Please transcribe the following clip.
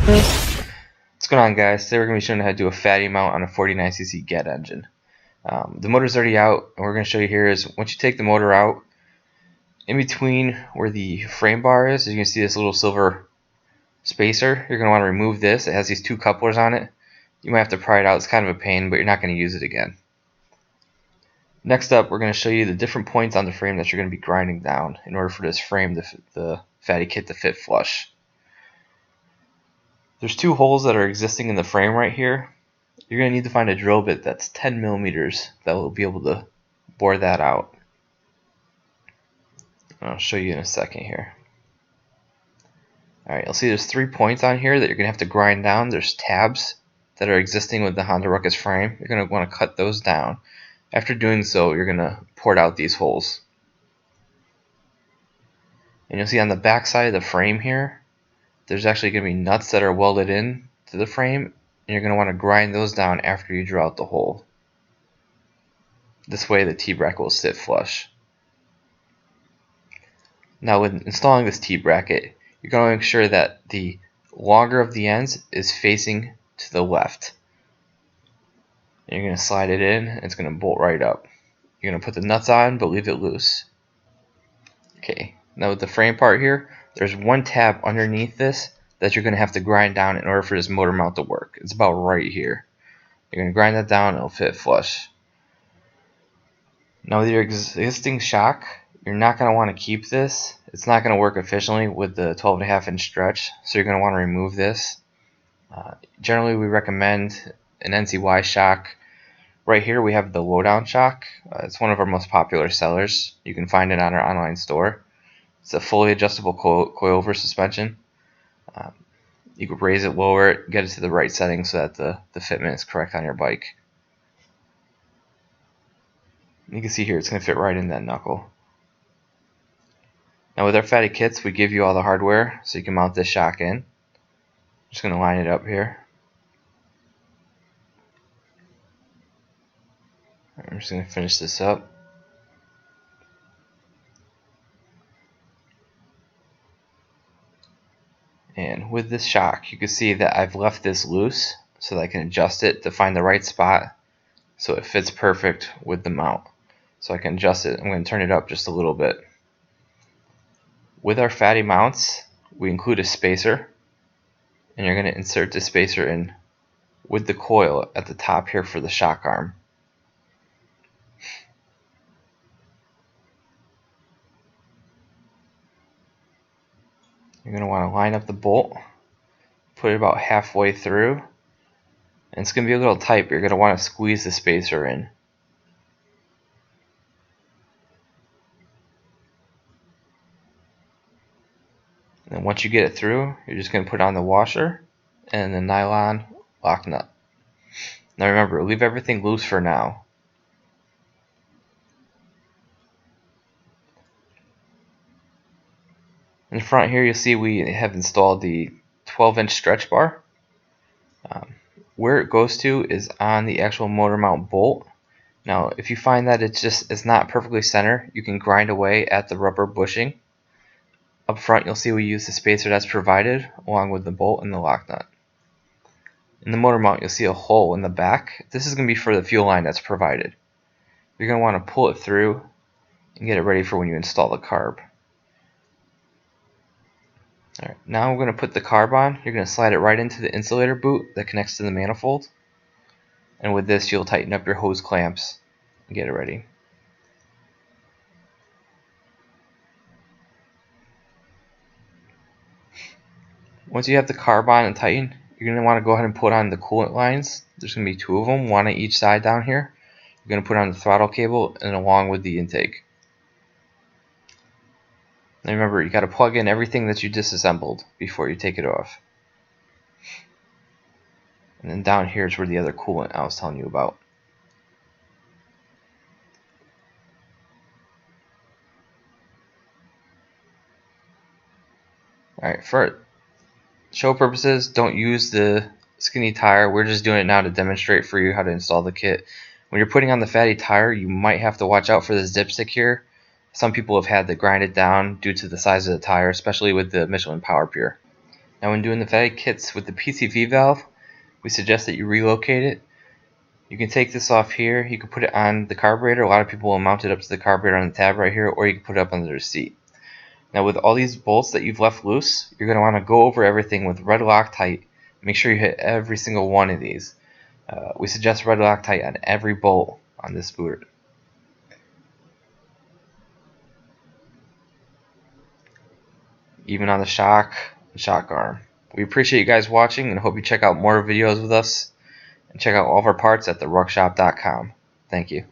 What's going on, guys? Today we're going to be showing you how to do a fatty mount on a 49cc GET engine. The motor's already out, and what we're going to show you here is once you take the motor out, in between where the frame bar is, you can see this little silver spacer. You're going to want to remove this. It has these two couplers on it. You might have to pry it out. It's kind of a pain, but you're not going to use it again. Next up, we're going to show you the different points on the frame that you're going to be grinding down in order for this frame, the fatty kit, to fit flush. There's two holes that are existing in the frame right here. You're going to need to find a drill bit that's 10 millimeters that will be able to bore that out. I'll show you in a second here. Alright, you'll see there's 3 points on here that you're going to have to grind down. There's tabs that are existing with the Honda Ruckus frame. You're going to want to cut those down. After doing so, you're going to port out these holes. And you'll see on the back side of the frame here, there's actually going to be nuts that are welded in to the frame, and you're going to want to grind those down after you drill out the hole. This way the T-bracket will sit flush. Now with installing this T-bracket, you're going to make sure that the longer of the ends is facing to the left. And you're going to slide it in, and it's going to bolt right up. You're going to put the nuts on, but leave it loose. Okay, now with the frame part here, there's one tab underneath this that you're going to have to grind down in order for this motor mount to work. It's about right here. You're going to grind that down and it'll fit flush. Now with your existing shock, you're not going to want to keep this. It's not going to work efficiently with the 12.5 inch stretch, so you're going to want to remove this. Generally we recommend an NCY shock. Right here we have the lowdown shock. It's one of our most popular sellers. You can find it on our online store. It's a fully adjustable coilover suspension. You can raise it, lower it, get it to the right setting so that the fitment is correct on your bike. You can see here it's going to fit right in that knuckle. Now with our fatty kits, we give you all the hardware so you can mount this shock in. Just going to line it up here. I'm just going to finish this up. And with this shock, you can see that I've left this loose so that I can adjust it to find the right spot so it fits perfect with the mount. So I can adjust it. I'm going to turn it up just a little bit. With our fatty mounts, we include a spacer, and you're going to insert the spacer in with the coil at the top here for the shock arm. You're going to want to line up the bolt, put it about halfway through, and it's going to be a little tight, but you're going to want to squeeze the spacer in. And then once you get it through, you're just going to put on the washer and the nylon lock nut. Now remember, leave everything loose for now. In front here, you'll see we have installed the 12-inch stretch bar. Where it goes to is on the actual motor mount bolt. Now, if you find that it's not perfectly centered, you can grind away at the rubber bushing. Up front, you'll see we use the spacer that's provided along with the bolt and the lock nut. In the motor mount, you'll see a hole in the back. This is going to be for the fuel line that's provided. You're going to want to pull it through and get it ready for when you install the carb. Alright, now we're going to put the carb on. You're going to slide it right into the insulator boot that connects to the manifold. And with this, you'll tighten up your hose clamps and get it ready. Once you have the carb on and tightened, you're going to want to go ahead and put on the coolant lines. There's going to be 2 of them, one on each side down here. You're going to put on the throttle cable and along with the intake. Now remember, you got to plug in everything that you disassembled before you take it off. And then down here is where the other coolant I was telling you about. Alright, for show purposes, don't use the skinny tire. We're just doing it now to demonstrate for you how to install the kit. When you're putting on the fatty tire, you might have to watch out for this dipstick here. Some people have had to grind it down due to the size of the tire, especially with the Michelin Power Pure. Now when doing the fag kits with the PCV valve, we suggest that you relocate it. You can take this off here, you can put it on the carburetor. A lot of people will mount it up to the carburetor on the tab right here, or you can put it up under the seat. Now with all these bolts that you've left loose, you're going to want to go over everything with red Loctite. Make sure you hit every single one of these. We suggest red Loctite on every bolt on this booter. Even on the shock arm. We appreciate you guys watching and hope you check out more videos with us. And check out all of our parts at theruckshop.com. Thank you.